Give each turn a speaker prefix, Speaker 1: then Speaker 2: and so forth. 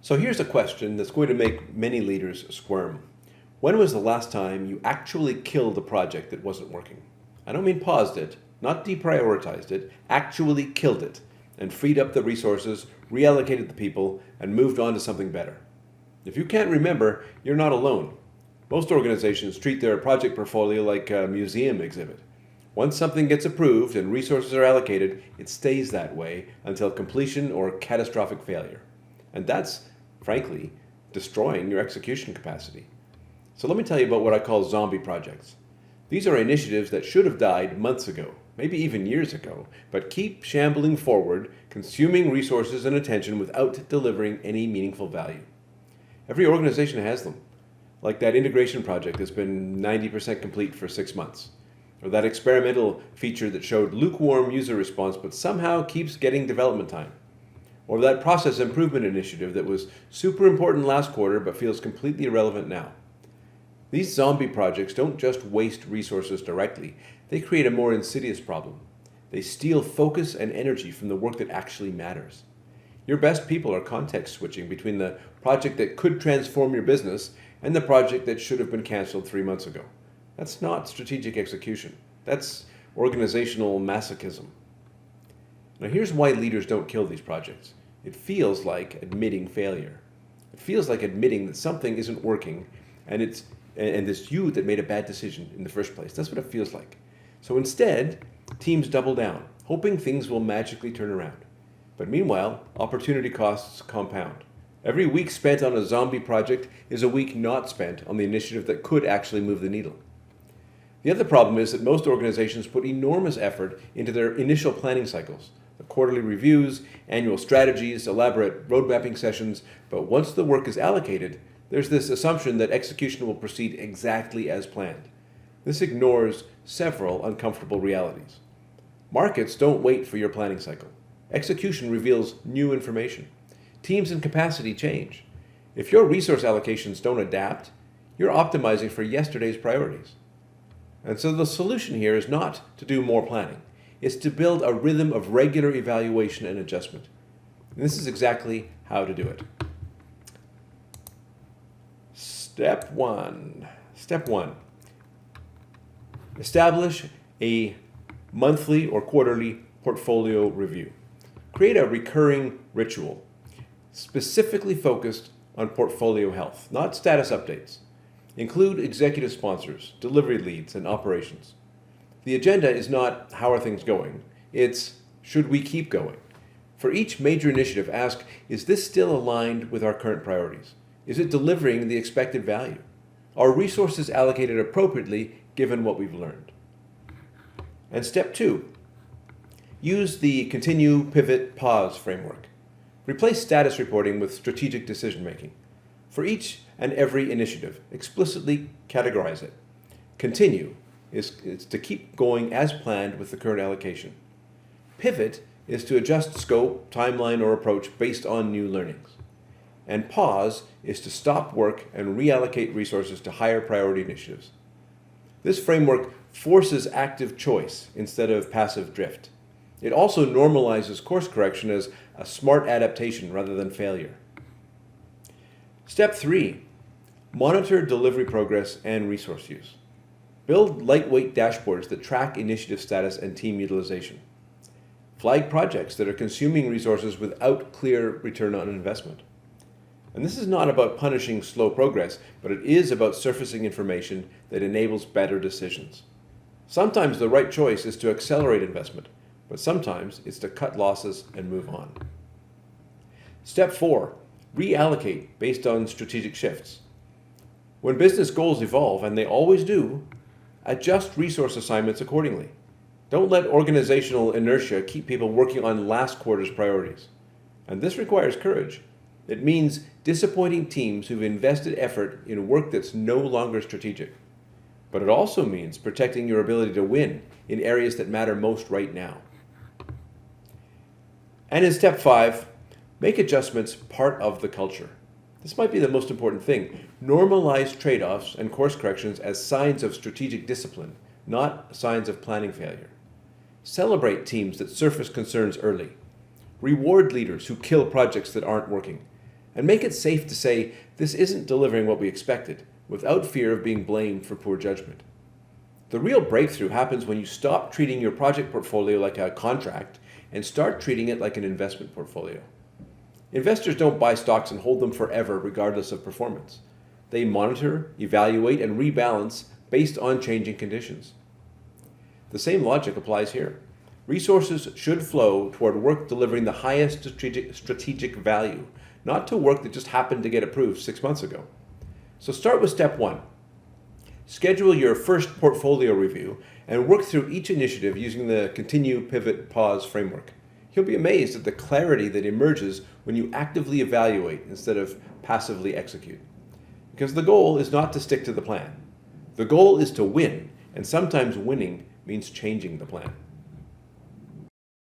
Speaker 1: So here's a question that's going to make many leaders squirm. When was the last time you actually killed a project that wasn't working? I don't mean paused it, not deprioritized it, actually killed it and freed up the resources, reallocated the people, and moved on to something better. If you can't remember, you're not alone. Most organizations treat their project portfolio like a museum exhibit. Once something gets approved and resources are allocated, it stays that way until completion or catastrophic failure. And that's, frankly, destroying your execution capacity. So let me tell you about what I call zombie projects. These are initiatives that should have died months ago, maybe even years ago, but keep shambling forward, consuming resources and attention without delivering any meaningful value. Every organization has them, like that integration project that's been 90% complete for 6 months, or that experimental feature that showed lukewarm user response but somehow keeps getting development time, or that process improvement initiative that was super important last quarter but feels completely irrelevant now. These zombie projects don't just waste resources directly, they create a more insidious problem. They steal focus and energy from the work that actually matters. Your best people are context switching between the project that could transform your business and the project that should have been canceled 3 months ago. That's not strategic execution. That's organizational masochism. Now here's why leaders don't kill these projects. It feels like admitting failure. It feels like admitting that something isn't working and it's you that made a bad decision in the first place. That's what it feels like. So instead, teams double down, hoping things will magically turn around. But meanwhile, opportunity costs compound. Every week spent on a zombie project is a week not spent on the initiative that could actually move the needle. The other problem is that most organizations put enormous effort into their initial planning cycles, the quarterly reviews, annual strategies, elaborate road mapping sessions, but once the work is allocated, there's this assumption that execution will proceed exactly as planned. This ignores several uncomfortable realities. Markets don't wait for your planning cycle. Execution reveals new information. Teams and capacity change. If your resource allocations don't adapt, you're optimizing for yesterday's priorities. And so the solution here is not to do more planning. It's to build a rhythm of regular evaluation and adjustment. And this is exactly how to do it. Step one. Establish a monthly or quarterly portfolio review. Create a recurring ritual, specifically focused on portfolio health, not status updates. Include executive sponsors, delivery leads, and operations. The agenda is not how are things going, it's should we keep going. For each major initiative, ask, is this still aligned with our current priorities? Is it delivering the expected value? Are resources allocated appropriately given what we've learned? And step 2, use the continue, pivot, pause framework. Replace status reporting with strategic decision making. For each and every initiative, explicitly categorize it. Continue is to keep going as planned with the current allocation. Pivot is to adjust scope, timeline, or approach based on new learnings. And pause is to stop work and reallocate resources to higher priority initiatives. This framework forces active choice instead of passive drift. It also normalizes course correction as a smart adaptation rather than failure. Step 3, monitor delivery progress and resource use. Build lightweight dashboards that track initiative status and team utilization. Flag projects that are consuming resources without clear return on investment. And this is not about punishing slow progress, but it is about surfacing information that enables better decisions. Sometimes the right choice is to accelerate investment, but sometimes it's to cut losses and move on. Step 4, reallocate based on strategic shifts. When business goals evolve, and they always do, adjust resource assignments accordingly. Don't let organizational inertia keep people working on last quarter's priorities. And this requires courage. It means disappointing teams who've invested effort in work that's no longer strategic. But it also means protecting your ability to win in areas that matter most right now. And in step 5, make adjustments part of the culture. This might be the most important thing. Normalize trade-offs and course corrections as signs of strategic discipline, not signs of planning failure. Celebrate teams that surface concerns early. Reward leaders who kill projects that aren't working. and make it safe to say this isn't delivering what we expected, without fear of being blamed for poor judgment. The real breakthrough happens when you stop treating your project portfolio like a contract and start treating it like an investment portfolio. Investors don't buy stocks and hold them forever regardless of performance. They monitor, evaluate, and rebalance based on changing conditions. The same logic applies here. Resources should flow toward work delivering the highest strategic value, not to work that just happened to get approved 6 months ago. So start with step 1. Schedule your first portfolio review and work through each initiative using the continue, pivot, pause framework. You'll be amazed at the clarity that emerges when you actively evaluate instead of passively execute. Because the goal is not to stick to the plan. The goal is to win, and sometimes winning means changing the plan.